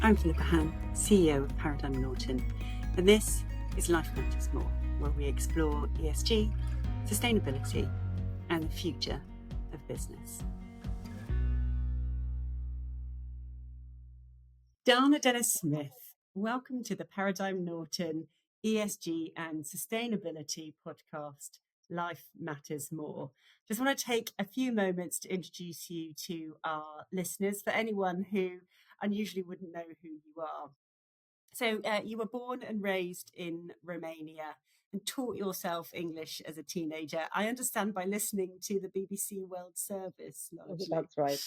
I'm Philippa, CEO of Paradigm Norton, and this is Life Matters More, where we explore ESG, sustainability, and the future of business. Dana Denis-Smith, welcome to the Paradigm Norton ESG and Sustainability podcast, Life Matters More. Just want to take a few moments to introduce you to our listeners, for anyone who unusually wouldn't know who you are. So you were born and raised in Romania and taught yourself English as a teenager. I understand by listening to the BBC World Service, largely. That's right.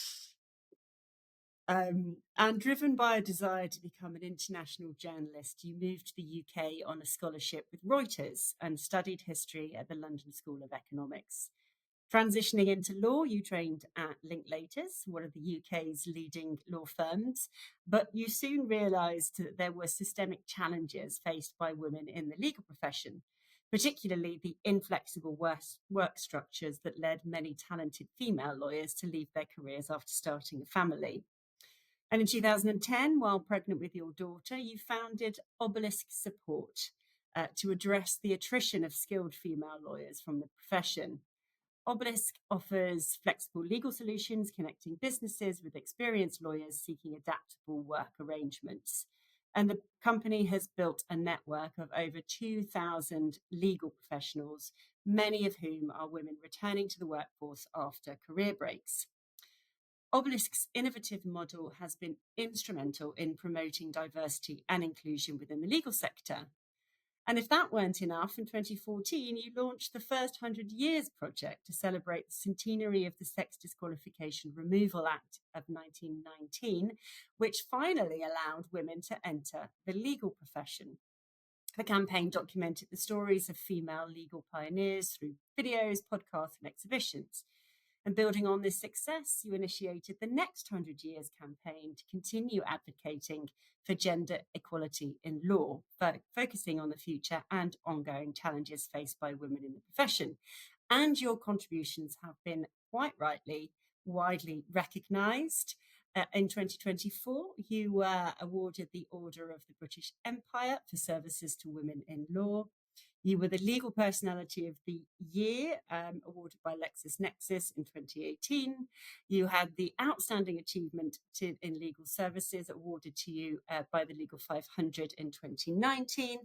And driven by a desire to become an international journalist, you moved to the UK on a scholarship with Reuters and studied history at the London School of Economics. Transitioning into law, you trained at Linklaters, one of the UK's leading law firms, but you soon realised that there were systemic challenges faced by women in the legal profession, particularly the inflexible work structures that led many talented female lawyers to leave their careers after starting a family. And in 2010, while pregnant with your daughter, you founded Obelisk Support to address the attrition of skilled female lawyers from the profession. Obelisk offers flexible legal solutions connecting businesses with experienced lawyers seeking adaptable work arrangements. And the company has built a network of over 2,000 legal professionals, many of whom are women returning to the workforce after career breaks. Obelisk's innovative model has been instrumental in promoting diversity and inclusion within the legal sector. And if that weren't enough, in 2014, you launched the first 100 Years Project to celebrate the centenary of the Sex Disqualification Removal Act of 1919, which finally allowed women to enter the legal profession. The campaign documented the stories of female legal pioneers through videos, podcasts, and exhibitions. And building on this success, you initiated the Next 100 Years campaign to continue advocating for gender equality in law, focusing on the future and ongoing challenges faced by women in the profession. And your contributions have been, quite rightly, widely recognised. In 2024, you were awarded the Order of the British Empire for services to women in law. You were the Legal Personality of the Year, awarded by LexisNexis in 2018. You had the Outstanding Achievement in Legal Services awarded to you by the Legal 500 in 2019,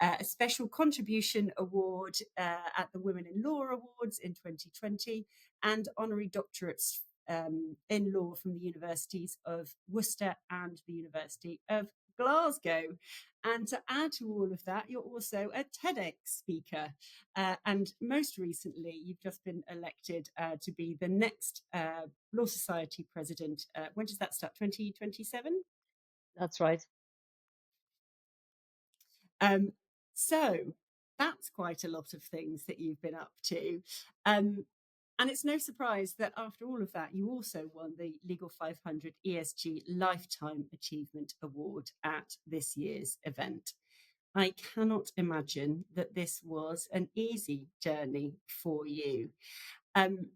a Special Contribution Award at the Women in Law Awards in 2020, and honorary doctorates in law from the universities of Worcester and the University of Glasgow. And to add to all of that, you're also a TEDx speaker. And most recently, you've just been elected to be the next Law Society president. When does that start? 2027? That's right. So that's quite a lot of things that you've been up to. And it's no surprise that after all of that, you also won the Legal 500 ESG Lifetime Achievement Award at this year's event. I cannot imagine that this was an easy journey for you. And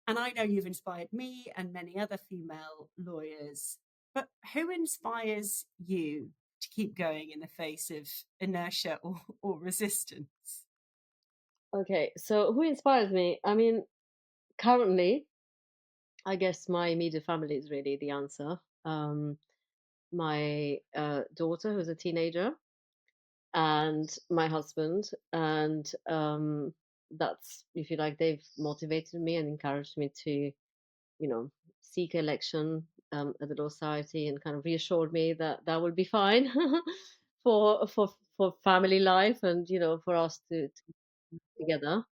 I know you've inspired me and many other female lawyers, but who inspires you to keep going in the face of inertia or resistance? Okay, so who inspires me? I mean, currently, I guess my immediate family is really the answer. My daughter, who's a teenager, and my husband, and that's, if you like, they've motivated me and encouraged me to, seek election at the Law Society, and kind of reassured me that that will be fine for family life, and for us to together.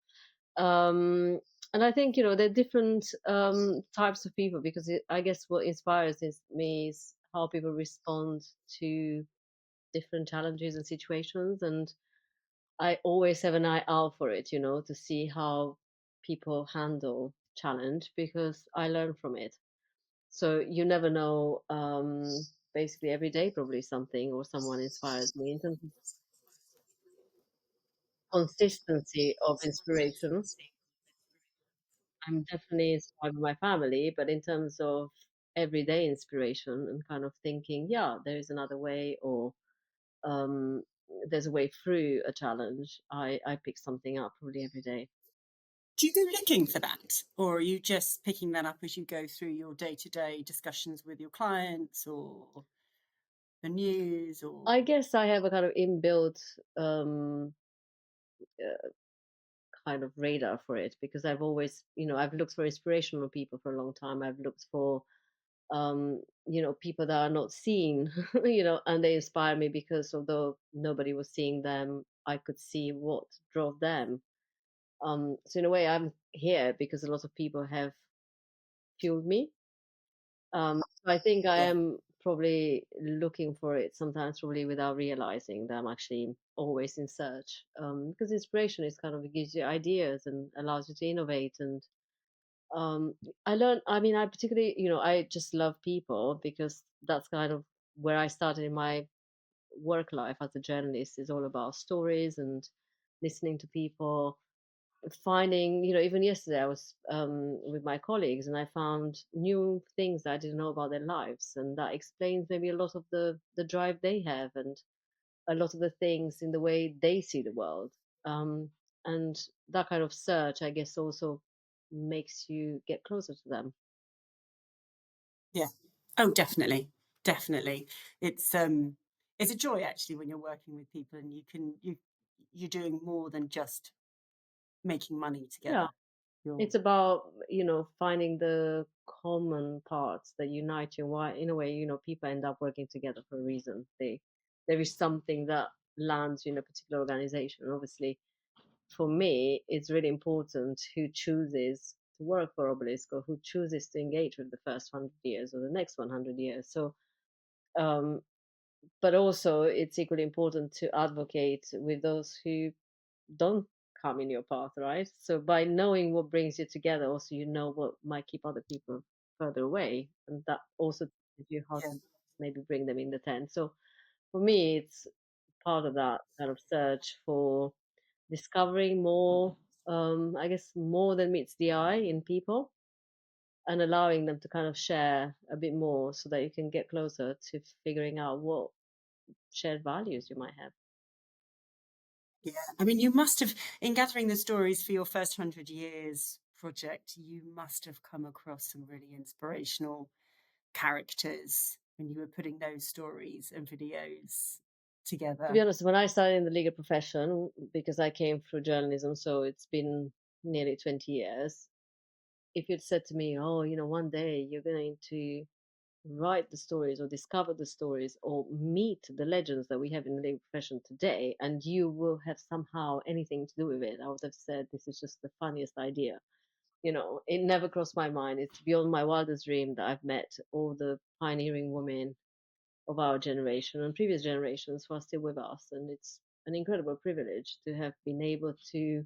And I think there are different types of people, because I guess what inspires me is how people respond to different challenges and situations, and I always have an eye out for it, to see how people handle challenge, because I learn from it. So you never know. Basically, every day, probably something or someone inspires me in terms of consistency of inspiration. I'm definitely inspired by my family, but in terms of everyday inspiration and kind of thinking, yeah, there is another way, or um, there's a way through a challenge, I pick something up probably every day. Do you go looking for that, or are you just picking that up as you go through your day-to-day discussions with your clients or the news or I guess I have a kind of inbuilt um, uh, kind of radar for it, because I've always, I've looked for inspirational people for a long time. I've looked for, people that are not seen, and they inspire me because although nobody was seeing them, I could see what drove them. So in a way, I'm here because a lot of people have fueled me. So I think I yeah, am probably looking for it sometimes, probably without realizing that I'm actually always in search. Because inspiration is kind of, it gives you ideas and allows you to innovate. And um, I learned, I mean, I particularly, I just love people, because that's kind of where I started in my work life as a journalist, is all about stories and listening to people, finding, even yesterday I was with my colleagues, and I found new things that I didn't know about their lives, and that explains maybe a lot of the drive they have, and a lot of the things in the way they see the world. um, and that kind of search, I guess, also makes you get closer to them. yeah. Oh, definitely, definitely. It's a joy actually when you're working with people and you're doing more than just making money Yeah, together. You're it's about, finding the common parts that unite you. Why, in a way, people end up working together for a reason. There is something that lands you in a particular organization. And obviously, for me, it's really important who chooses to work for Obelisk, or who chooses to engage with the first 100 years or the next 100 years. So, um, but also it's equally important to advocate with those who don't come in your path, right? So by knowing what brings you together, also you know what might keep other people further away, and that also teaches you how yeah. to maybe bring them in the tent. So for me, it's part of that kind of search for discovering more, I guess, more than meets the eye in people, and allowing them to kind of share a bit more, so that you can get closer to figuring out what shared values you might have. Yeah, I mean, you must have, in gathering the stories for your first 100 years project, you must have come across some really inspirational characters when you were putting those stories and videos To be together. honest, when I started in the legal profession, because I came through journalism, so it's been nearly 20 years. If you'd said to me, oh, one day you're going to write the stories or discover the stories or meet the legends that we have in the legal profession today, and you will have somehow anything to do with it, I would have said this is just the funniest idea. It never crossed my mind. It's beyond my wildest dream that I've met all the pioneering women of our generation and previous generations who are still with us. And it's an incredible privilege to have been able to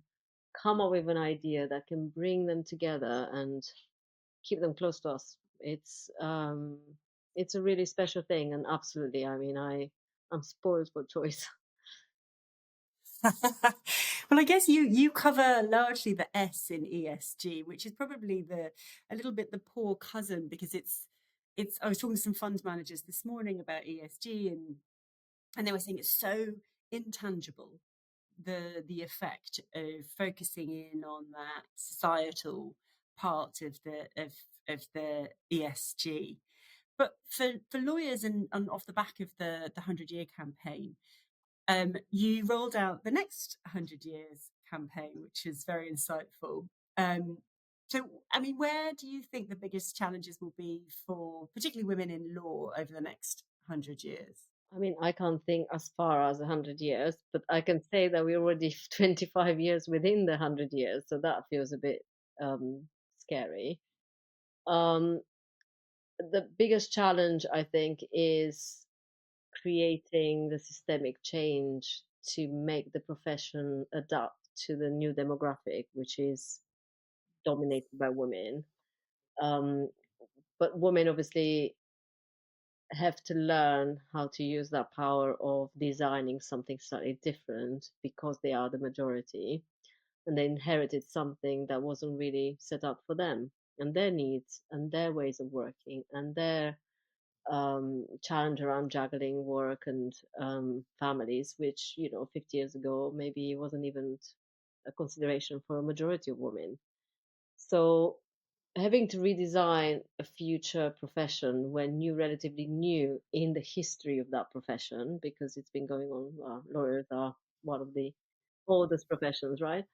come up with an idea that can bring them together and keep them close to us. It's a really special thing, and absolutely, I mean, I'm spoiled for choice. Well, I guess you cover largely the S in ESG, which is probably the a little bit the poor cousin because it's I was talking to some fund managers this morning about ESG and they were saying it's so intangible the effect of focusing in on that societal part of the ESG. But for lawyers and off the back of the 100 year campaign, you rolled out the next 100 years campaign, which is very insightful. Um, so, I mean, where do you think the biggest challenges will be for particularly women in law over the next 100 years? I mean, I can't think as far as 100 years, but I can say that we're already 25 years within the 100 years, so that feels a bit scary. Um, the biggest challenge, I think, is creating the systemic change to make the profession adapt to the new demographic, which is dominated by women. Um, but women obviously have to learn how to use that power of designing something slightly different, because they are the majority and they inherited something that wasn't really set up for them. and their needs and their ways of working and their challenge around juggling work and families, which 50 years ago maybe wasn't even a consideration for a majority of women. So having to redesign a future profession when you're relatively new in the history of that profession, because it's been going on, lawyers are one of the oldest professions, right?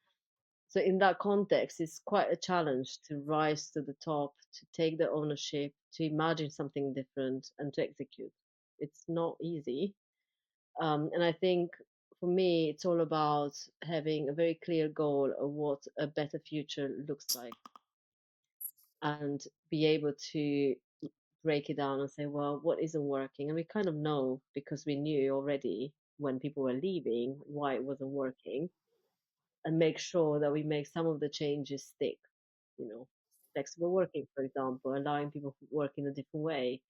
So in that context, it's quite a challenge to rise to the top, to take the ownership, to imagine something different, and to execute. It's not easy. And I think for me, it's all about having a very clear goal of what a better future looks like and be able to break it down and say, well, what isn't working? And we kind of know because we knew already when people were leaving why it wasn't working, and make sure that we make some of the changes stick. Flexible working, for example, allowing people to work in a different way.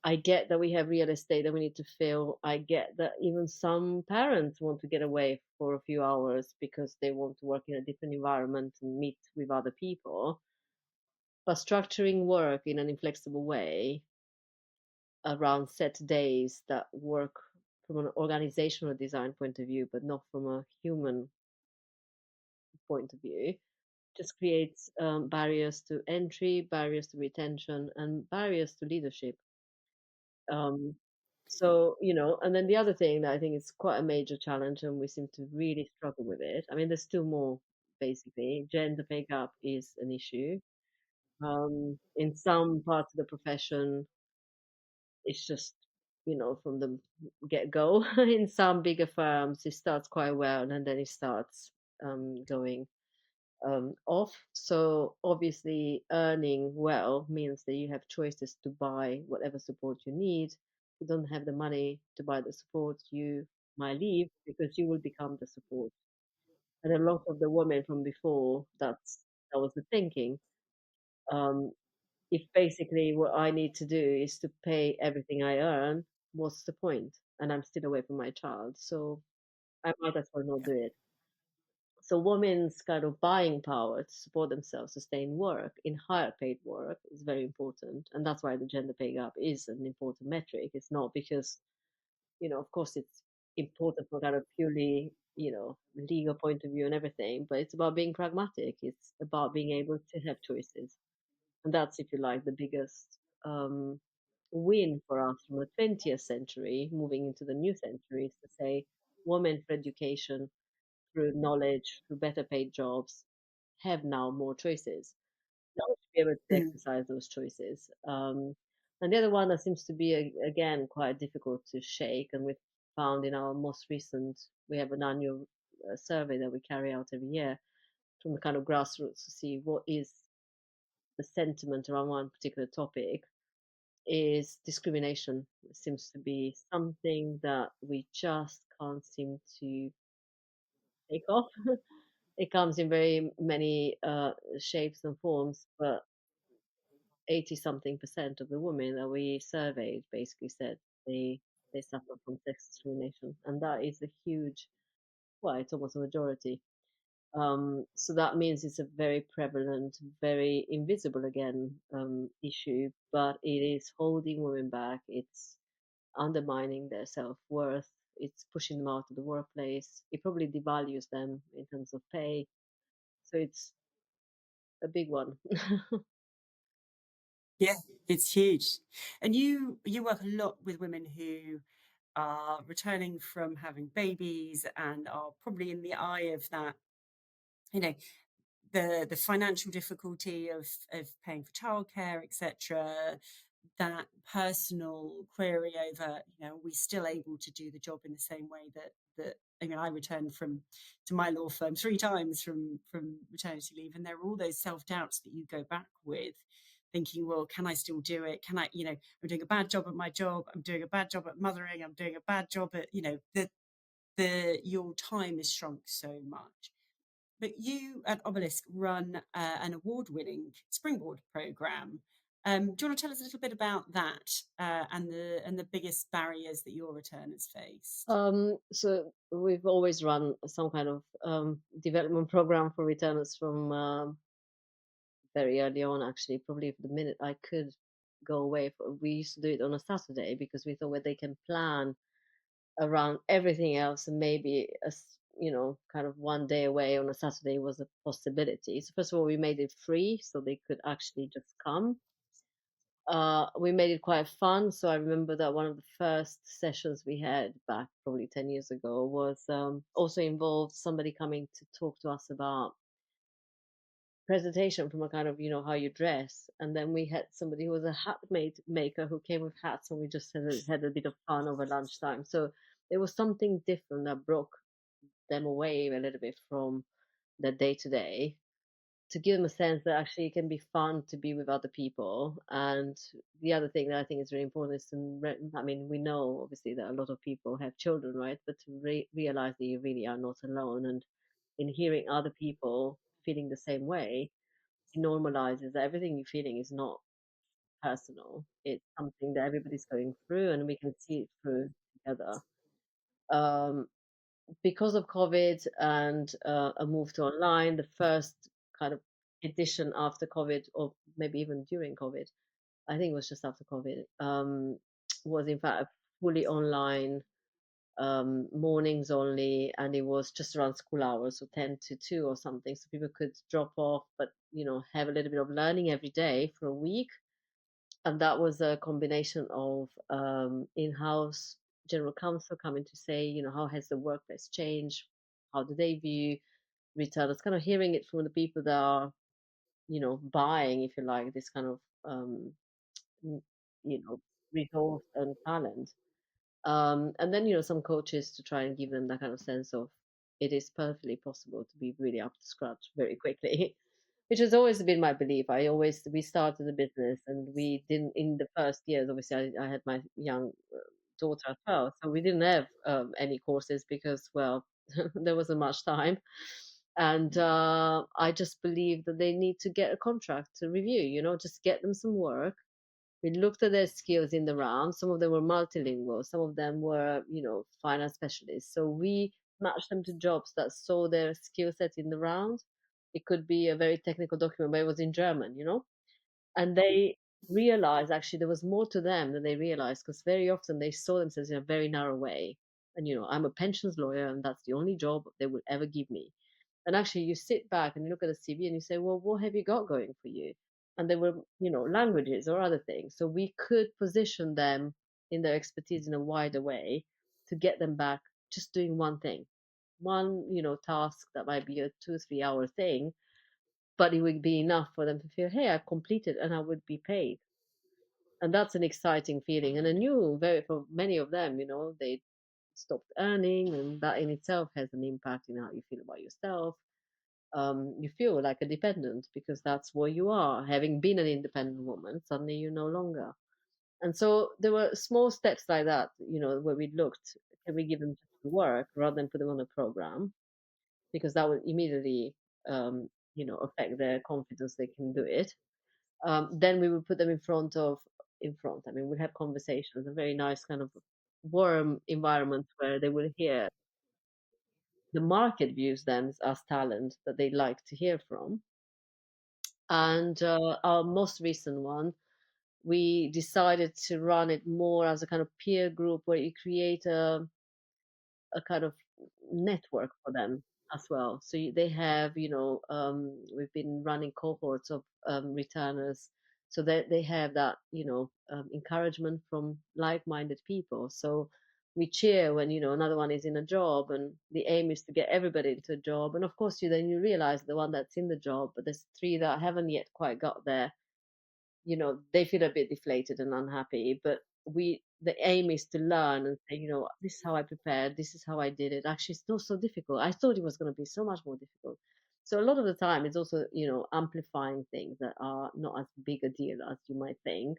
I get that we have real estate that we need to fill. I get that even some parents want to get away for a few hours because they want to work in a different environment and meet with other people. But structuring work in an inflexible way around set days that work from an organizational design point of view, but not from a human point of view, just creates barriers to entry, barriers to retention, and barriers to leadership. Um, and then the other thing that I think is quite a major challenge, and we seem to really struggle with it. I mean, there's still more, basically. Gender pay gap is an issue. In some parts of the profession, it's just, from the get go. In some bigger firms, it starts quite well and then it starts going off. So obviously, earning well means that you have choices to buy whatever support you need. If you don't have the money to buy the support, you might leave because you will become the support. And a lot of the women from before, that was the thinking. Um, if basically what I need to do is to pay everything I earn, what's the point? And I'm still away from my child, so I might as well not do it. So women's kind of buying power to support themselves to stay in work, in higher paid work, is very important. And that's why the gender pay gap is an important metric. It's not because, of course it's important from kind of purely, legal point of view and everything, but it's about being pragmatic. It's about being able to have choices. And that's, if you like, the biggest win for us from the 20th century, moving into the new century, is to say women for education through knowledge, through better paid jobs, have now more choices. Now we should be able to Mm. exercise those choices. And the other one that seems to be, again, quite difficult to shake, and we found in our most recent, we have an annual survey that we carry out every year from the kind of grassroots to see what is the sentiment around one particular topic, is discrimination. It seems to be something that we just can't seem to take off. It comes in very many shapes and forms, but 80 something percent of the women that we surveyed basically said they suffer from sex discrimination, and that is a huge, well, it's almost a majority. So that means it's a very prevalent, very invisible again issue, but it is holding women back. It's undermining their self worth. It's pushing them out of the workplace. It probably devalues them in terms of pay. So it's a big one. Yeah, it's huge. And you work a lot with women who are returning from having babies and are probably in the eye of that, you know, the financial difficulty of paying for childcare, etc. That personal query over, are we still able to do the job in the same way that I mean, I returned to my law firm 3 times from maternity leave, and there are all those self doubts that you go back with, thinking, well, can I still do it? Can I, I'm doing a bad job at my job. I'm doing a bad job at mothering. I'm doing a bad job at, the your time is shrunk so much. But you at Obelisk run an award-winning Springboard program. Do you want to tell us a little bit about that and the biggest barriers that your returners faced? So we've always run some kind of development program for returners from very early on, actually, probably the minute I could go away. We used to do it on a Saturday because we thought, well, they can plan around everything else, and maybe kind of one day away on a Saturday was a possibility. So first of all, we made it free so they could actually just come. We made it quite fun. So I remember that one of the first sessions we had back probably 10 years ago was also involved somebody coming to talk to us about presentation from a kind of, how you dress. And then we had somebody who was a maker who came with hats, and we just had a bit of fun over lunchtime. So there was something different that broke them away a little bit from the day to day, to give them a sense that actually it can be fun to be with other people. And the other thing that I think is really important is I mean, we know obviously that a lot of people have children, right? But to realize that you really are not alone, and in hearing other people feeling the same way, it normalizes that everything you're feeling is not personal. It's something that everybody's going through, and we can see it through together. Um, because of COVID and a move to online, the first kind of edition after COVID, or maybe even during COVID, I think it was just after COVID, was in fact a fully online, mornings only, and it was just around school hours, so 10 to 2 or something, so people could drop off, but have a little bit of learning every day for a week. And that was a combination of in-house general counsel coming to say, how has the workplace changed? How do they view retailers? Kind of hearing it from the people that are, buying, if you like, this kind of, n- resource and talent. And then, some coaches to try and give them that kind of sense of it is perfectly possible to be really up to scratch very quickly, which has always been my belief. We started the business, and we didn't, in the first years, obviously, I had my young daughter as well. So we didn't have any courses because, well, there wasn't much time. And I just believe that they need to get a contract to review, just get them some work. We looked at their skills in the round. Some of them were multilingual, some of them were, finance specialists. So we matched them to jobs that saw their skill set in the round. It could be a very technical document, but it was in German, and they realized actually there was more to them than they realized, because very often they saw themselves in a very narrow way. And, I'm a pensions lawyer, and that's the only job they will ever give me. And actually, you sit back and you look at the CV and you say, well, what have you got going for you? And there were, languages or other things. So we could position them in their expertise in a wider way to get them back just doing one thing, one, task that might be a 2 3 hour thing, but it would be enough for them to feel, hey, I've completed and I would be paid. And that's an exciting feeling. And I knew for many of them, they stopped earning, and that in itself has an impact in how you feel about yourself. You feel like a dependent because that's what you are. Having been an independent woman, suddenly you're no longer. And so there were small steps like that, where we looked, can we give them just the work rather than put them on a program? Because that would immediately, affect their confidence they can do it. Then we would put them in front. I mean, we'd have conversations, a very nice kind of warm environment where they will hear the market views them as talent that they like to hear from. And our most recent one, we decided to run it more as a kind of peer group where you create a kind of network for them as well. So they have, we've been running cohorts of returners, so that they have that, encouragement from like-minded people. So we cheer when, another one is in a job, and the aim is to get everybody into a job. And of course, you realize the one that's in the job, but there's three that haven't yet quite got there. They feel a bit deflated and unhappy, but the aim is to learn and say, this is how I prepared, this is how I did it. Actually, it's not so difficult. I thought it was going to be so much more difficult. So a lot of the time it's also, amplifying things that are not as big a deal as you might think,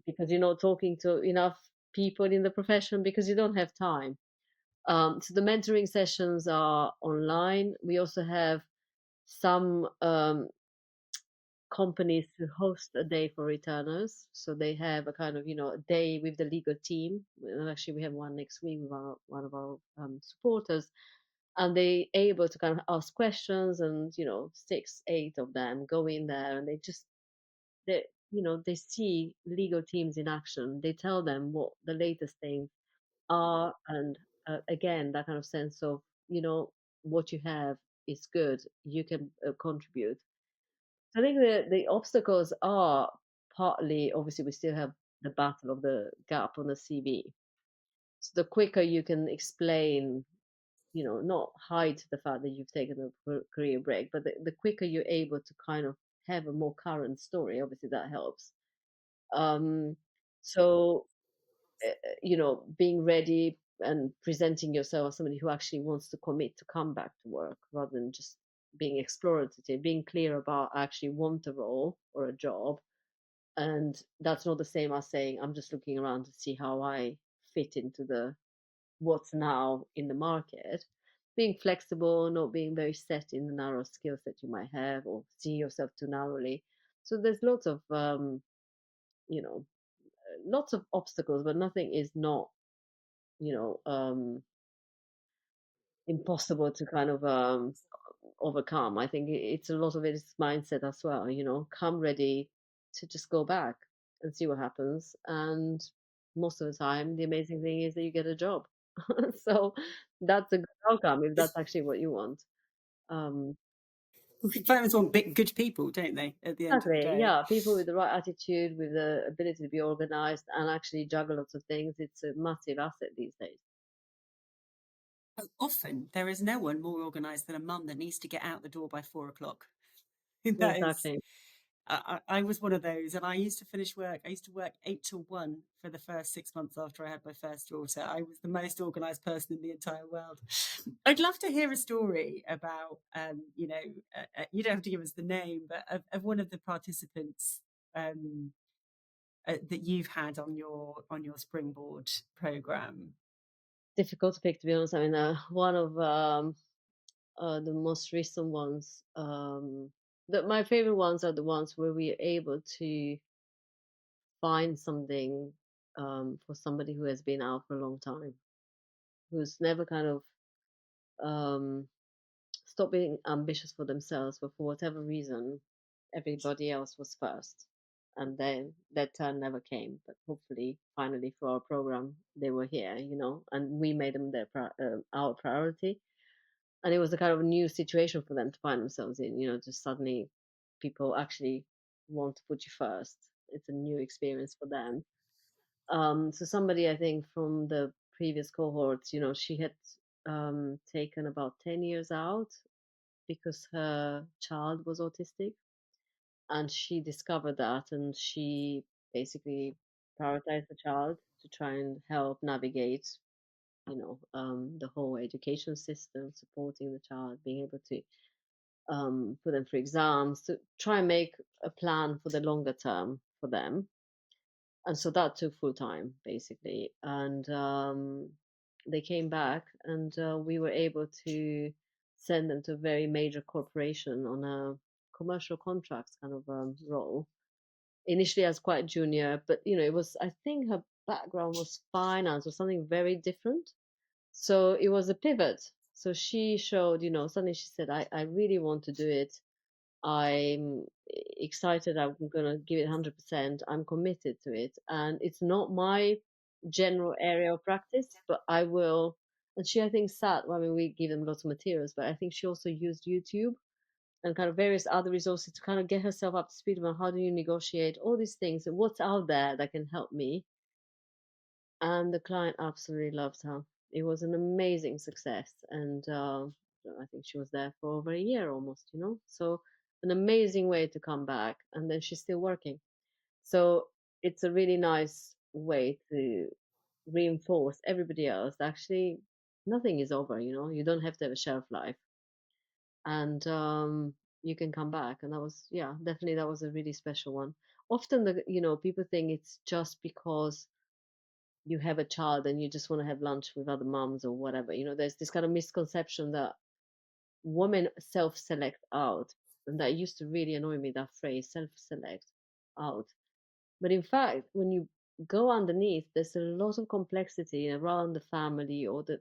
because you're not talking to enough people in the profession because you don't have time. So the mentoring sessions are online. We also have some companies to host a day for returners. So they have a kind of, a day with the legal team. And actually, we have one next week with one of our supporters. and they able to kind of ask questions, and six, eight of them go in there, and they they see legal teams in action. They tell them what the latest things are, and again, that kind of sense of what you have is good. You can contribute. I think the obstacles are partly, obviously, we still have the battle of the gap on the CV. So the quicker you can explain, not hide the fact that you've taken a career break, but the quicker you're able to kind of have a more current story, obviously that helps. Um, so, being ready and presenting yourself as somebody who actually wants to commit to come back to work rather than just being explorative, being clear about I actually want a role or a job. And that's not the same as saying I'm just looking around to see how I fit into the what's now in the market. Being flexible, not being very set in the narrow skills that you might have or see yourself too narrowly. So there's you know, lots of obstacles, but nothing is not, you know, um, impossible to kind of overcome. I think it's a lot of it is mindset as well. Come ready to just go back and see what happens. And most of the time, the amazing thing is that you get a job. So that's a good outcome if that's actually what you want. Um, Firms want good people, don't they, at the end of the exactly. day? Yeah, people with the right attitude, with the ability to be organized and actually juggle lots of things, it's a massive asset these days. Often there is no one more organised than a mum that needs to get out the door by 4 o'clock. That is, Exactly. I was one of those, and I used to finish work. I used to work 8 till 1 for the first 6 months after I had my first daughter. I was the most organised person in the entire world. I'd love to hear a story about, you don't have to give us the name, but of one of the participants um, that you've had on your springboard program. Difficult to pick, to be honest. I mean, one of the most recent ones. My favorite ones are the ones where we are able to find something for somebody who has been out for a long time, who's never kind of um, stopped being ambitious for themselves, but for whatever reason, everybody else was first. And then that turn never came. But hopefully, finally, for our program, they were here, and we made them our priority. And it was a kind of new situation for them to find themselves in, just suddenly people actually want to put you first. It's a new experience for them. So somebody, I think, from the previous cohorts, she had taken about 10 years out because her child was autistic, and she discovered that, and she basically prioritized the child to try and help navigate the whole education system, supporting the child, being able to put them through exams, to try and make a plan for the longer term for them. And so that took full time, basically. And they came back, and we were able to send them to a very major corporation on a commercial contracts kind of role. Initially, as quite junior, but it was, I think her background was finance or something very different. So it was a pivot. So she showed, suddenly she said, I really want to do it. I'm excited. I'm going to give it 100%. I'm committed to it. And it's not my general area of practice, but I will. And she, I think, I mean, we give them lots of materials, but I think she also used YouTube and kind of various other resources to kind of get herself up to speed about how do you negotiate all these things and what's out there that can help me. And the client absolutely loved her. It was an amazing success, and I think she was there for over a year almost. So an amazing way to come back, and then she's still working. So it's a really nice way to reinforce everybody else that actually nothing is over. You don't have to have a shelf life, and you can come back. And that was, yeah, definitely that was a really special one. Often people think it's just because you have a child and you just want to have lunch with other moms or whatever. There's this kind of misconception that women self-select out, and that used to really annoy me, that phrase, self-select out. But in fact, when you go underneath, there's a lot of complexity around the family, or the,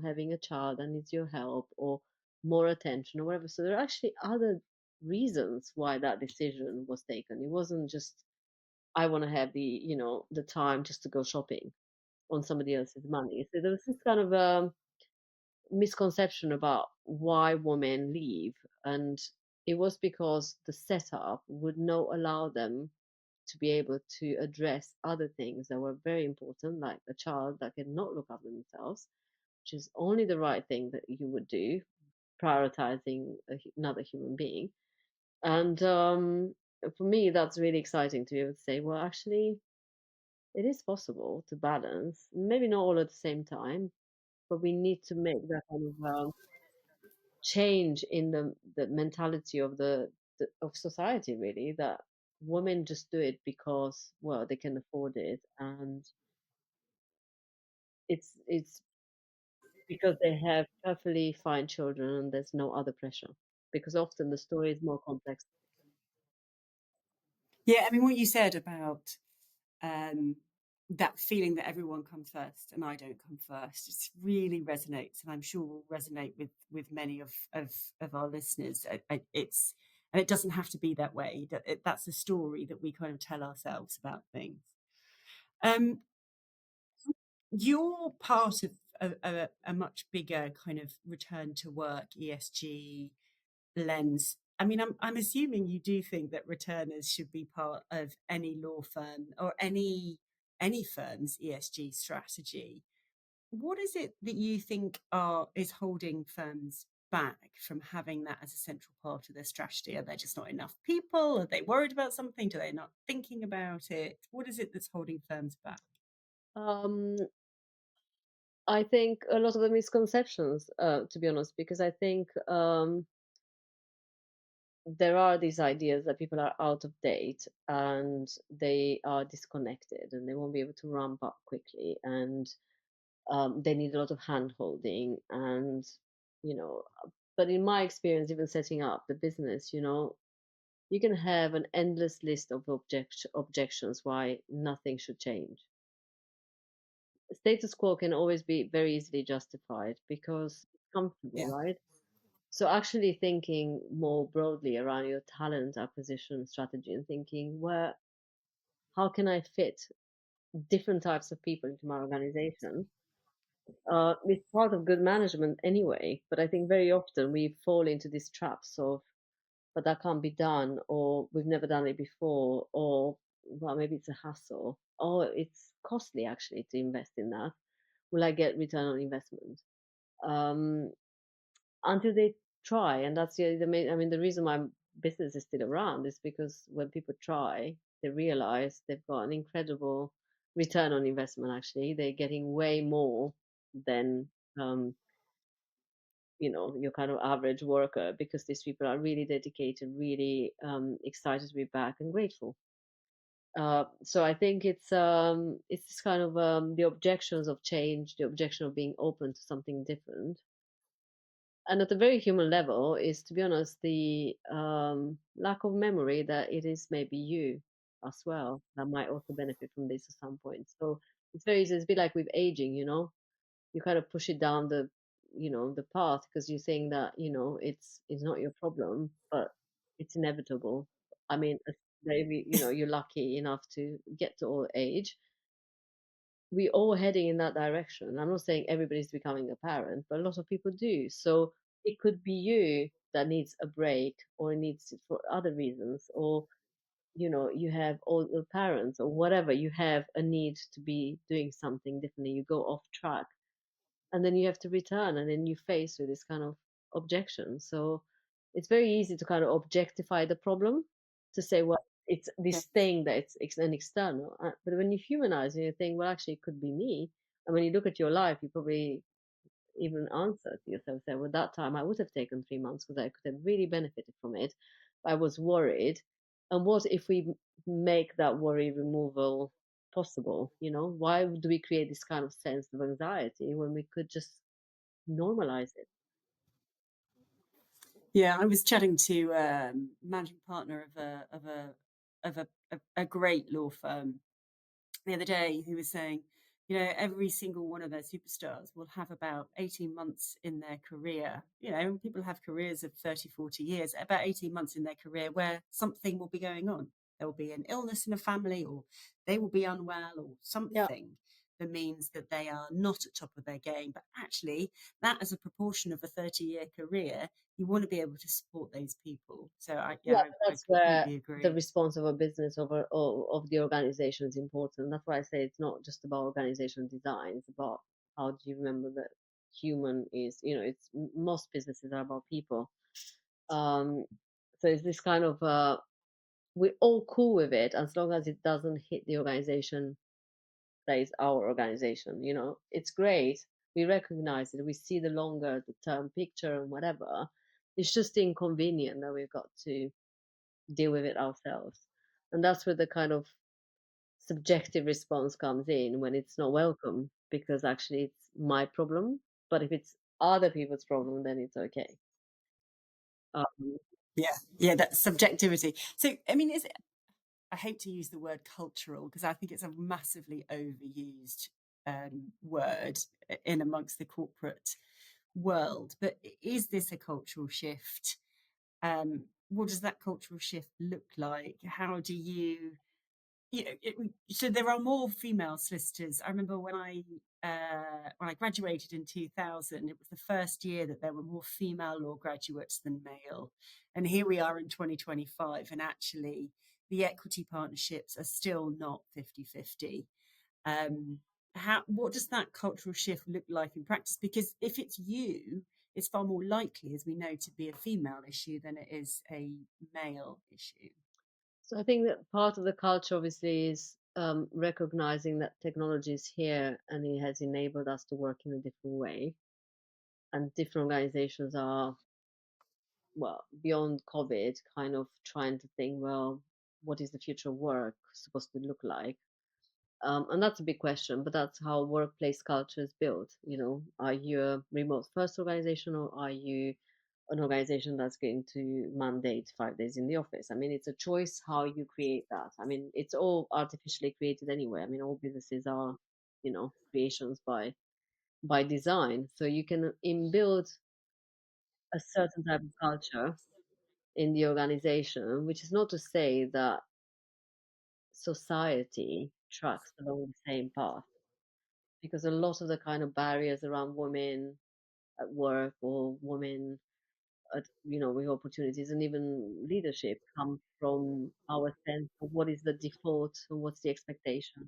having a child that needs your help, or more attention, or whatever. So there are actually other reasons why that decision was taken. It wasn't just, I want to have the time just to go shopping on somebody else's money. So there was this kind of misconception about why women leave, and it was because the setup would not allow them to be able to address other things that were very important, like a child that cannot look after themselves, which is only the right thing that you would do, prioritizing another human being. And for me, that's really exciting to be able to say, well, actually, it is possible to balance, maybe not all at the same time, but we need to make that kind of change in the mentality of of society, really, that women just do it because, well, they can afford it, and it's because they have perfectly fine children and there's no other pressure, because often the story is more complex. Yeah, I mean, what you said about um, that feeling that everyone comes first and I don't come first, it really resonates, and I'm sure will resonate with many of our listeners. It's and it doesn't have to be that way. That's a story that we kind of tell ourselves about things. Um, you're part of a much bigger kind of return to work ESG lens. I mean, I'm assuming you do think that returners should be part of any law firm or any firm's ESG strategy. What is it that you think is holding firms back from having that as a central part of their strategy? Are there just not enough people? Are they worried about something? Do they not thinking about it? What is it that's holding firms back? um I think a lot of the misconceptions, to be honest, because I think there are these ideas that people are out of date and they are disconnected and they won't be able to ramp up quickly, and they need a lot of hand holding. And you know but in my experience, even setting up the business, you can have an endless list of objections why nothing should change. Status quo can always be very easily justified because it's comfortable, Yeah. right? So actually thinking more broadly around your talent acquisition strategy and thinking, where how can I fit different types of people into my organization? It's part of good management anyway, but I think very often we fall into these traps of, but that can't be done, or we've never done it before, or well, maybe it's a hassle, or it's costly actually to invest in that. Will I get return on investment? Um, until they try, and that's the main. I mean, the reason my business is still around is because when people try, they realize they've got an incredible return on investment. Actually, they're getting way more than um, your kind of average worker, because these people are really dedicated, really excited to be back and grateful. So I think it's this kind of the objections of change, the objection of being open to something different, and at a very human level is, to be honest, the lack of memory that it is maybe you as well that might also benefit from this at some point. So it's very easy. It's a bit like with aging, you kind of push it down the path because you're saying that it's not your problem, but it's inevitable. I mean, maybe you're lucky enough to get to old age. We all heading in that direction. I'm not saying everybody's becoming a parent, but a lot of people do. So it could be you that needs a break, or needs it for other reasons, or you have older parents, or whatever. You have a need to be doing something differently. You go off track, and then you have to return, and then you face with this kind of objection. So it's very easy to kind of objectify the problem, to say, well, it's Yeah. this thing that it's an external. But when you humanize and you think, well, actually, it could be me. And when you look at your life, you probably even answer to yourself, say, well, that time I would have taken 3 months because I could have really benefited from it. I was worried. And what if we make that worry removal possible? Why do we create this kind of sense of anxiety when we could just normalize it? Yeah, I was chatting to managing partner of a great law firm the other day who was saying, every single one of their superstars will have about 18 months in their career. People have careers of 30, 40 years, about 18 months in their career where something will be going on. There will be an illness in a family, or they will be unwell, or Yeah, something that means that they are not at top of their game. But actually, that as a proportion of a 30-year career, you want to be able to support those people. So yeah, I but that's where completely the agree. response of a business of the organization is important. That's why I say it's not just about organization design. It's about how do you remember that human is. It's most businesses are about people. Um, so it's this kind of we're all cool with it as long as it doesn't hit the organization that is our organization. It's great. We recognize it. We see the longer the term picture and whatever. It's just inconvenient that we've got to deal with it ourselves. And that's where the kind of subjective response comes in when it's not welcome because actually it's my problem. But if it's other people's problem, then it's okay. Um, Yeah, that subjectivity. So, I mean, I hate to use the word cultural because I think it's a massively overused word in amongst the corporate world. But is this a cultural shift? What does that cultural shift look like? How do you so there are more female solicitors. I remember when I graduated in 2000, it was the first year that there were more female law graduates than male, and here we are in 2025, and actually the equity partnerships are still not 50-50. What does that cultural shift look like in practice? Because if it's you, it's far more likely, as we know, to be a female issue than it is a male issue. so I think that part of the culture obviously is recognizing that technology is here and it has enabled us to work in a different way. And different organizations are, well, beyond COVID, kind of trying to think, well, what is the future of work supposed to look like? And that's a big question, but that's how workplace culture is built. Are you a remote first organization or are you an organization that's going to mandate 5 days in the office? I mean, it's a choice how you create that. I mean, it's all artificially created anyway. I mean, all businesses are, creations by design. So you can inbuild a certain type of culture in the organization, which is not to say that society tracks along the same path, because a lot of the kind of barriers around women at work or women at, with opportunities and even leadership come from our sense of what is the default and what's the expectation.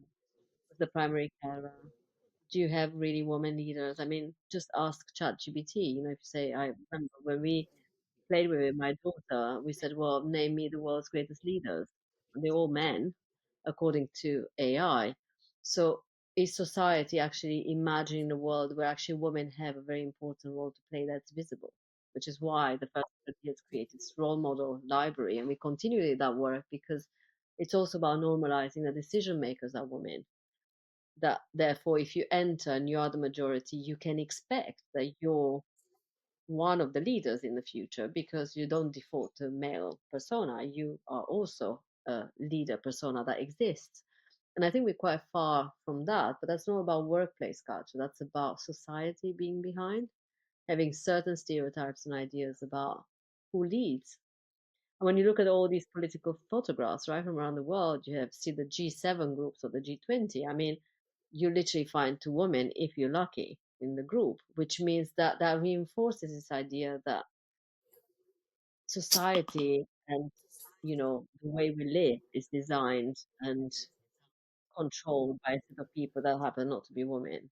What's the primary carer? Do you have really women leaders? I mean, just ask ChatGPT. If you say, I remember when we played with it, my daughter, we said, well, name me the world's greatest leaders. And they're all men, according to AI. So is society actually imagining a world where actually women have a very important role to play that's visible? Which is why the first 30 years created this role model library. And we continue that work because it's also about normalizing the decision makers are women. That therefore, if you enter and you are the majority, you can expect that you're one of the leaders in the future because you don't default to male persona. You are also a leader persona that exists. And I think we're quite far from that, but that's not about workplace culture. That's about society being behind, having certain stereotypes and ideas about who leads. And when you look at all these political photographs, right, from around the world, you have see the G7 groups or the G20. I mean, you literally find two women if you're lucky in the group, which means that that reinforces this idea that society and the way we live is designed and controlled by a set of people that happen not to be women.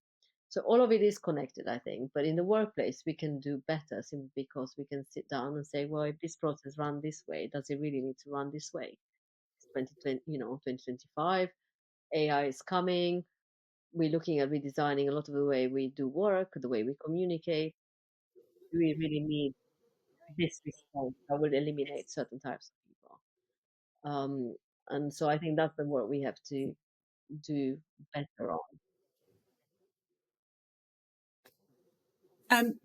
So all of it is connected, I think. But in the workplace, we can do better simply because we can sit down and say, well, if this process run this way, does it really need to run this way? It's 2020, 2025. AI is coming. We're looking at redesigning a lot of the way we do work, the way we communicate. Do we really need this response that will eliminate certain types of people? Um, and so I think that's the work we have to do better on.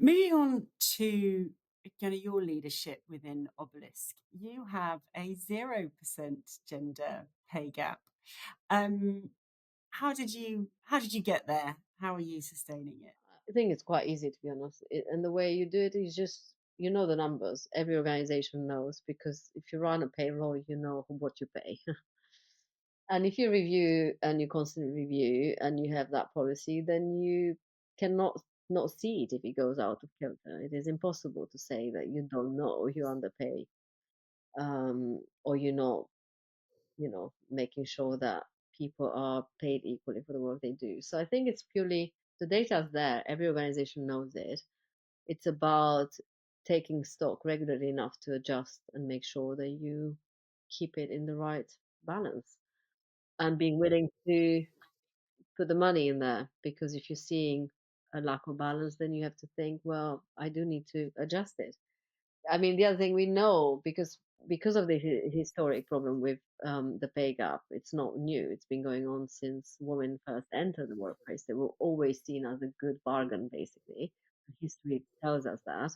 Moving on to your leadership within Obelisk, you have a 0% gender pay gap. Um, how did you get there? How are you sustaining it? I think it's quite easy, to be honest. And the way you do it is just, you know, the numbers. Every organization knows, because if you run a payroll, you know what you pay. And if you review and you constantly review and you have that policy, then you cannot not see it if it goes out of kilter. It is impossible to say that you don't know you underpay, or you're not, you know, making sure that people are paid equally for the work they do. So I think it's purely the data's there. Every organization knows it. It's about taking stock regularly enough to adjust and make sure that you keep it in the right balance, and being willing to put the money in there, because if you're seeing a lack of balance, then you have to think, well, I do need to adjust it. I mean, the other thing we know, because of the historic problem with the pay gap, it's not new. It's been going on since women first entered the workplace. They were always seen as a good bargain, basically. History tells us that.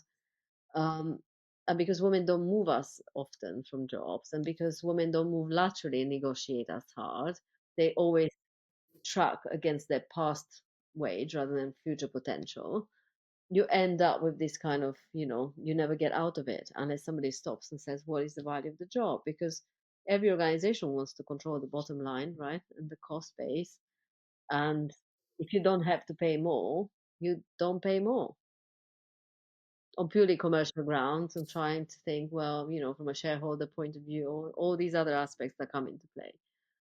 Um, and because women don't move as often from jobs, and because women don't move laterally and negotiate as hard, they always track against their past wage rather than future potential. You end up with this kind of, you know, you never get out of it unless somebody stops and says, what is the value of the job? Because every organization wants to control the bottom line, right? And the cost base. And if you don't have to pay more, you don't pay more on purely commercial grounds, and trying to think, well, you know, from a shareholder point of view, all these other aspects that come into play.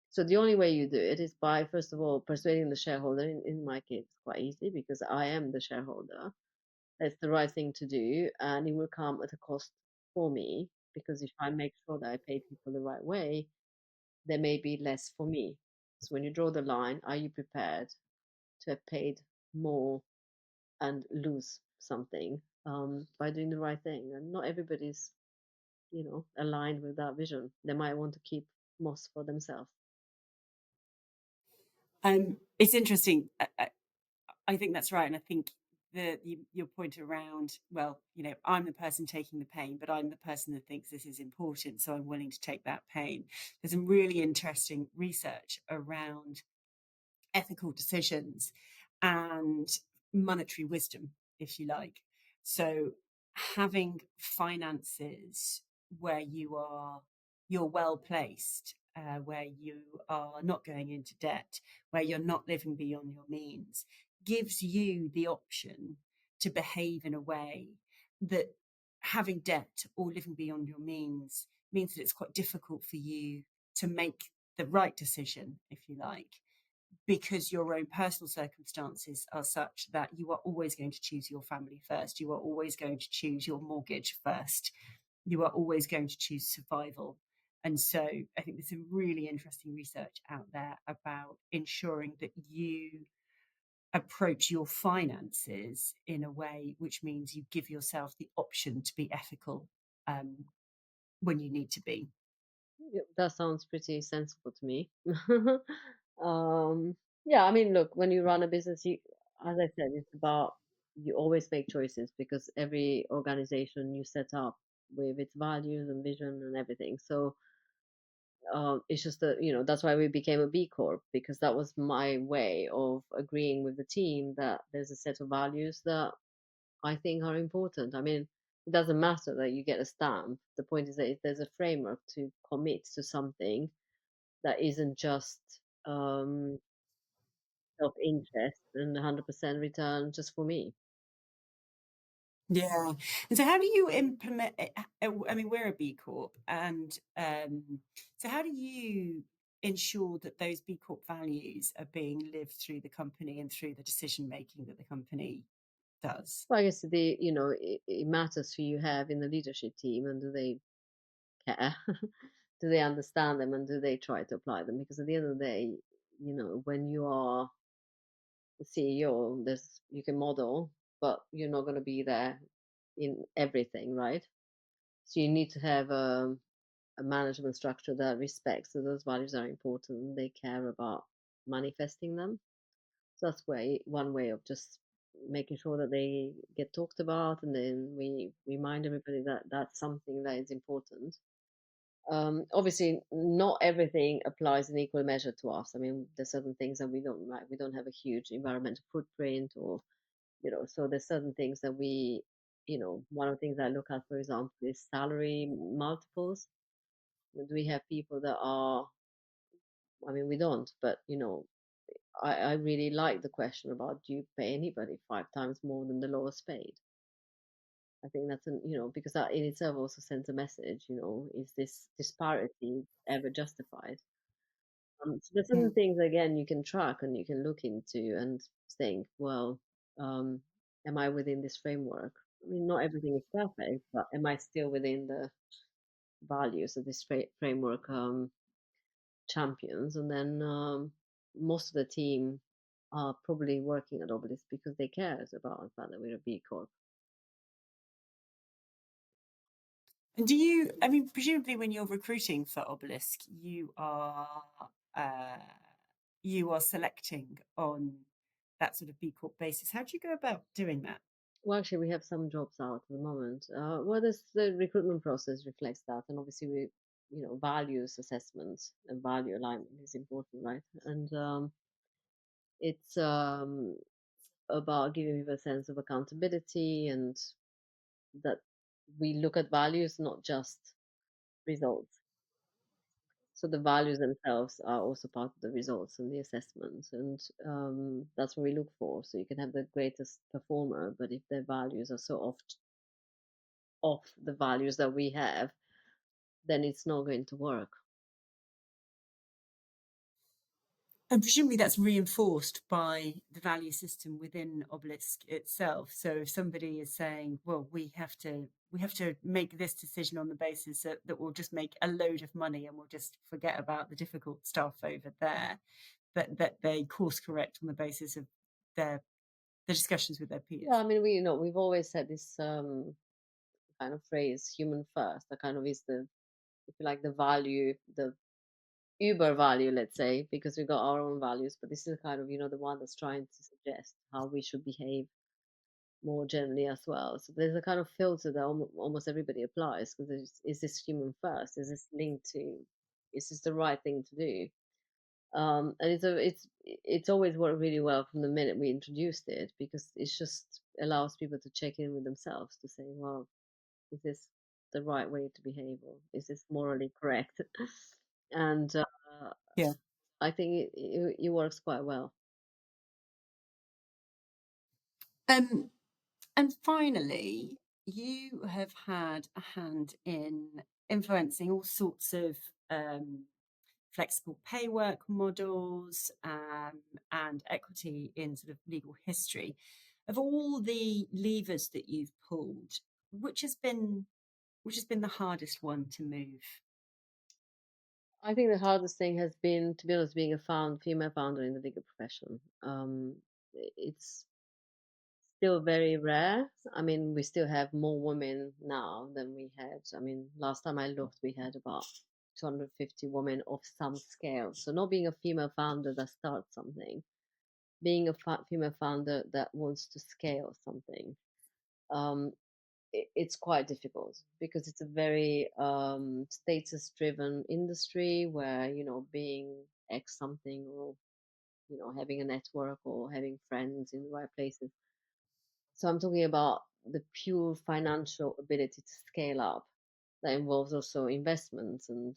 So the only way you do it is by, first of all, persuading the shareholder. In my case, it's quite easy because I am the shareholder. That's the right thing to do, and it will come at a cost for me, because if I make sure that I pay people the right way, there may be less for me. So when you draw the line, are you prepared to have paid more and lose something by doing the right thing? And not everybody's, you know, aligned with that vision. They might want to keep most for themselves. It's interesting. I think that's right, and I think your point around, well, I'm the person taking the pain, but I'm the person that thinks this is important, so I'm willing to take that pain. There's some really interesting research around ethical decisions and monetary wisdom, if you like. So having finances where you're well placed, where you are not going into debt, where you're not living beyond your means, gives you the option to behave in a way that having debt or living beyond your means that it's quite difficult for you to make the right decision, if you like, because your own personal circumstances are such that you are always going to choose your family first. You are always going to choose your mortgage first. You are always going to choose survival. And so I think there's some really interesting research out there about ensuring that you approach your finances in a way which means you give yourself the option to be ethical um, when you need to be. Yeah, that sounds pretty sensible to me. um, yeah, I mean, look, when you run a business, you, as I said, it's about, you always make choices, because every organization you set up with its values and vision and everything. So it's just that, you know, that's why we became a B Corp, because that was my way of agreeing with the team that there's a set of values that I think are important. I mean, it doesn't matter that you get a stamp. The point is that if there's a framework to commit to something that isn't just um, self-interest and 100% return just for me. Yeah. And so how do you implement it? I mean, we're a B Corp, and so how do you ensure that those B Corp values are being lived through the company and through the decision making that the company does? Well, I guess you know, it matters who you have in the leadership team, and do they care? Do they understand them, and do they try to apply them? Because at the end of the day, you know, when you are the CEO, there's, you can model, but you're not going to be there in everything, right? So you need to have a management structure that respects that those values are important and they care about manifesting them. So that's one way of just making sure that they get talked about, and then we remind everybody that that's something that is important. Obviously, not everything applies in equal measure to us. I mean, there's certain things that we don't like. We don't have a huge environmental footprint, or so there's certain things that one of the things I look at, for example, is salary multiples. Do we have people that are? I mean, we don't, but I really like the question about, do you pay anybody 5 times more than the lowest paid? I think that's because that in itself also sends a message. Is this disparity ever justified? So there's certain Mm. things again you can track and you can look into and think, well, um, am I within this framework? I mean, not everything is perfect, but am I still within the values of this framework champions? And then most of the team are probably working at Obelisk because they care about the fact that we're a B Corp. And I mean, presumably when you're recruiting for Obelisk, uh, you are selecting on that sort of B Corp basis. How do you go about doing that? Well, actually, we have some jobs out at the moment. Well, the recruitment process reflects that, and obviously, values assessment and value alignment is important, right? And it's about giving people a sense of accountability, and that we look at values, not just results. So the values themselves are also part of the results and the assessment, and that's what we look for. So you can have the greatest performer, but if their values are so off the values that we have, then it's not going to work. And presumably that's reinforced by the value system within Obelisk itself. So if somebody is saying, well, we have to make this decision on the basis that we'll just make a load of money and we'll just forget about the difficult stuff over there, that they course correct on the basis of their the discussions with their Yeah, peers. I mean, we've always said this kind of phrase, human first. That kind of is the, if you like, the value, the Uber value, let's say, because we've got our own values. But this is kind of, the one that's trying to suggest how we should behave more generally as well. So there's a kind of filter that almost everybody applies, because is this human first? Is this linked to? Is this the right thing to do? And it's always worked really well from the minute we introduced it, because it just allows people to check in with themselves to say, well, is this the right way to behave, or is this morally correct? And Yeah. I think it works quite well. Um, and finally, you have had a hand in influencing all sorts of flexible pay work models and equity in sort of legal history. Of all the levers that you've pulled, which has been which has been the hardest one to move? I think the hardest thing has been, to be honest, being a female founder in the legal profession. It's still very rare. I mean, we still have more women now than we had. I mean, last time I looked, we had about 250 women of some scale. So not being a female founder that starts something, being a female founder that wants to scale something, um, it's quite difficult, because it's a very status driven industry where, being X something, or, having a network or having friends in the right places. So I'm talking about the pure financial ability to scale up. That involves also investments and,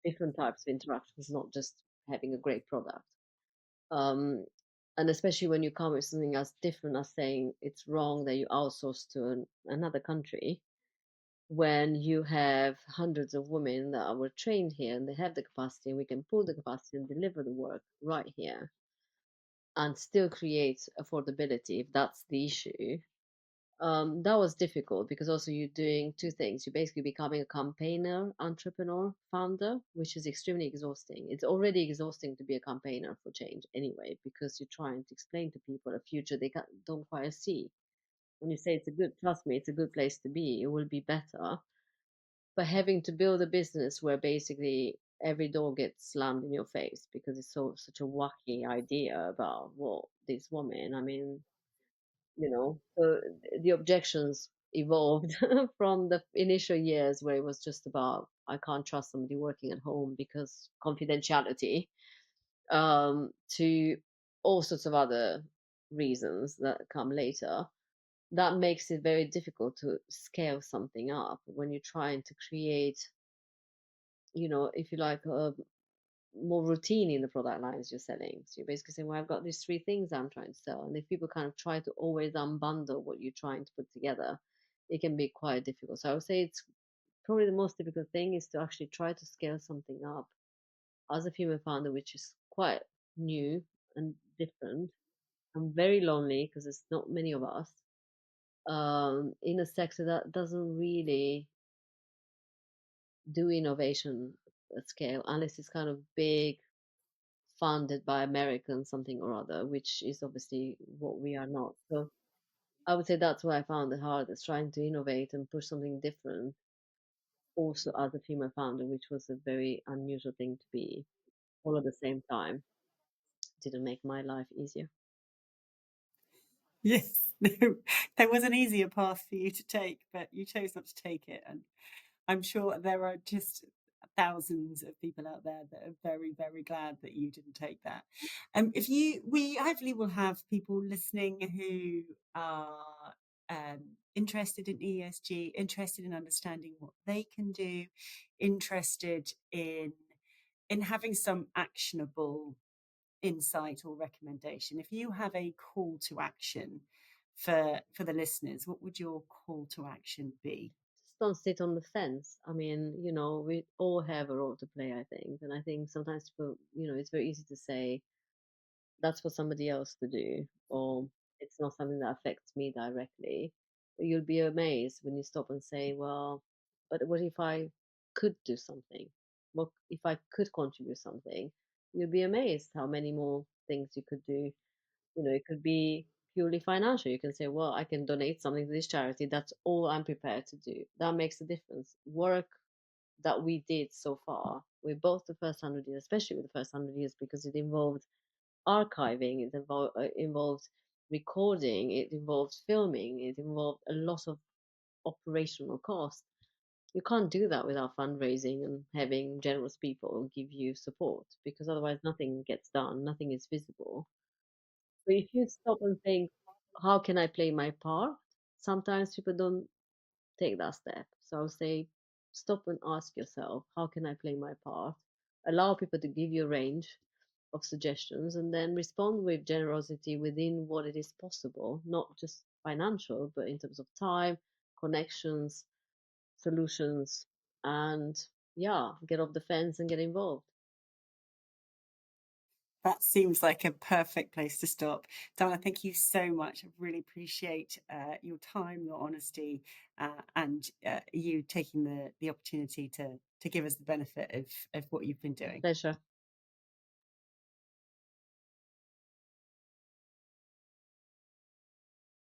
different types of interactions, not just having a great product. Um, and especially when you come with something as different as saying it's wrong that you outsource to another country, when you have hundreds of women that were trained here and they have the capacity, and we can pull the capacity and deliver the work right here and still create affordability, if that's the issue. That was difficult, because also you're doing two things. You're basically becoming a campaigner, entrepreneur, founder, which is extremely exhausting. It's already exhausting to be a campaigner for change anyway, because you're trying to explain to people a future they don't quite see. When you say it's a good, trust me, it's a good place to be, it will be better. But having to build a business where basically every door gets slammed in your face, because it's such a wacky idea about, well, this woman, I mean, so the objections evolved from the initial years where it was just about I can't trust somebody working at home because confidentiality, to all sorts of other reasons that come later. That makes it very difficult to scale something up when you're trying to create, if you like, more routine in the product lines you're selling. So you're basically saying, well, I've got these three things I'm trying to sell. And if people kind of try to always unbundle what you're trying to put together, it can be quite difficult. So I would say it's probably the most difficult thing is to actually try to scale something up as a female founder, which is quite new and different and very lonely because there's not many of us, in a sector that doesn't really do innovation at scale unless it's kind of big, funded by Americans, something or other, which is obviously what we are not. So I would say that's what I found the hardest, trying to innovate and push something different, also as a female founder, which was a very unusual thing to be, all at the same time. Didn't make my life easier. Yes, no, there was an easier path for you to take, but you chose not to take it. And I'm sure there are just thousands of people out there that are very, very glad that you didn't take that. We hopefully will have people listening who are interested in ESG, interested in understanding what they can do, interested in having some actionable insight or recommendation. If you have a call to action for the listeners, what would your call to action be? Just don't sit on the fence. I mean, we all have a role to play, I think. And I think sometimes people, it's very easy to say, that's for somebody else to do, or it's not something that affects me directly. But you'll be amazed when you stop and say, well, but what if I could do something? What if I could contribute something? You'll be amazed how many more things you could do. It could be purely financial. You can say, well, I can donate something to this charity. That's all I'm prepared to do. That makes a difference. Work that we did so far with both the first 100 years, especially with the first 100 years, because it involved archiving, it involved recording, it involved filming, it involved a lot of operational cost. You can't do that without fundraising and having generous people give you support because otherwise nothing gets done, nothing is visible. So if you stop and think, how can I play my part? Sometimes people don't take that step. So I'll say, stop and ask yourself, how can I play my part? Allow people to give you a range of suggestions and then respond with generosity within what it is possible, not just financial, but in terms of time, connections, solutions, and yeah, get off the fence and get involved. That seems like a perfect place to stop. Dana, thank you so much. I really appreciate your time, your honesty, and you taking the opportunity to give us the benefit of what you've been doing. Pleasure.